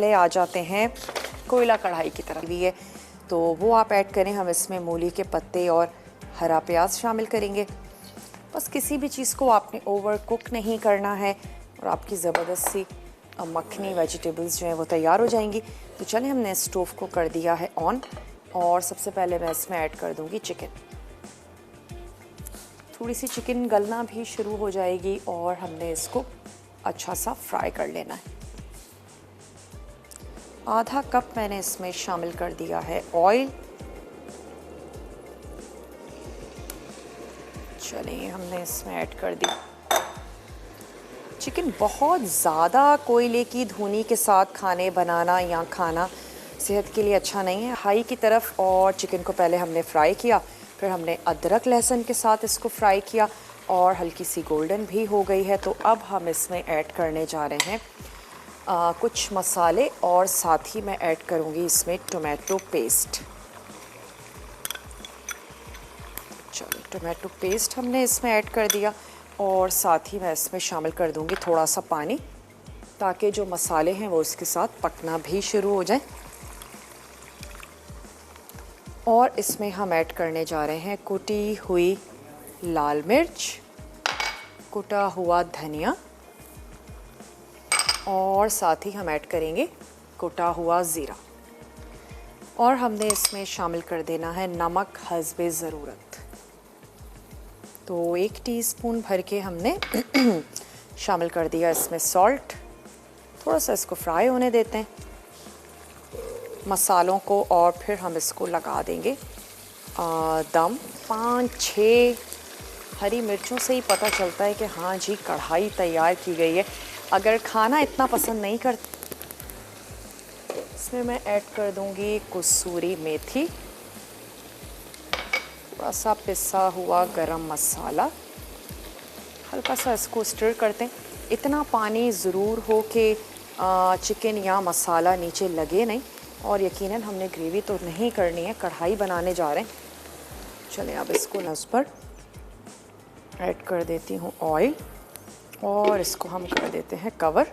ले आ जाते हैं कोयला कढ़ाई की तरफ भी है, तो वो आप ऐड करें। हम इसमें मूली के पत्ते और हरा प्याज शामिल करेंगे। बस किसी भी चीज़ को आपने ओवर कुक नहीं करना है और आपकी ज़बरदस्त सी मखनी वेजिटेबल्स जो हैं वो तैयार हो जाएंगी। तो चलें, हमने स्टोव को कर दिया है ऑन और सबसे पहले मैं इसमें ऐड कर दूंगी चिकन। थोड़ी सी चिकन गलना भी शुरू हो जाएगी और हमने इसको अच्छा सा फ्राई कर लेना है। आधा कप मैंने इसमें शामिल कर दिया है ऑयल। चलिए, हमने इसमें ऐड कर दी चिकन। बहुत ज़्यादा कोयले की धुनी के साथ खाने बनाना या खाना सेहत के लिए अच्छा नहीं है। हाई की तरफ और चिकन को पहले हमने फ्राई किया, फिर हमने अदरक लहसुन के साथ इसको फ्राई किया और हल्की सी गोल्डन भी हो गई है। तो अब हम इसमें ऐड करने जा रहे हैं कुछ मसाले और साथ ही मैं ऐड करूँगी इसमें टोमेटो पेस्ट। चलो, टोमेटो पेस्ट हमने इसमें ऐड कर दिया और साथ ही मैं इसमें शामिल कर दूंगी थोड़ा सा पानी, ताकि जो मसाले हैं वो इसके साथ पकना भी शुरू हो जाए। और इसमें हम ऐड करने जा रहे हैं कुटी हुई लाल मिर्च, कुटा हुआ धनिया और साथ ही हम ऐड करेंगे कुटा हुआ ज़ीरा। और हमने इसमें शामिल कर देना है नमक हस्बे ज़रूरत। तो 1 टीस्पून भर के हमने शामिल कर दिया इसमें सॉल्ट। थोड़ा सा इसको फ्राई होने देते हैं मसालों को और फिर हम इसको लगा देंगे दम। 5-6 हरी मिर्चों से ही पता चलता है कि हाँ जी, कढ़ाई तैयार की गई है। अगर खाना इतना पसंद नहीं करते, इसमें मैं ऐड कर दूंगी कसूरी मेथी, थोड़ा सा पिसा हुआ गरम मसाला, हल्का सा इसको स्टर करते हैं। इतना पानी ज़रूर हो कि चिकन या मसाला नीचे लगे नहीं। और यकीनन हमने ग्रेवी तो नहीं करनी है, कढ़ाई बनाने जा रहे हैं। चलें, अब इसको न उस पर ऐड कर देती हूँ ऑयल और इसको हम कर देते हैं कवर।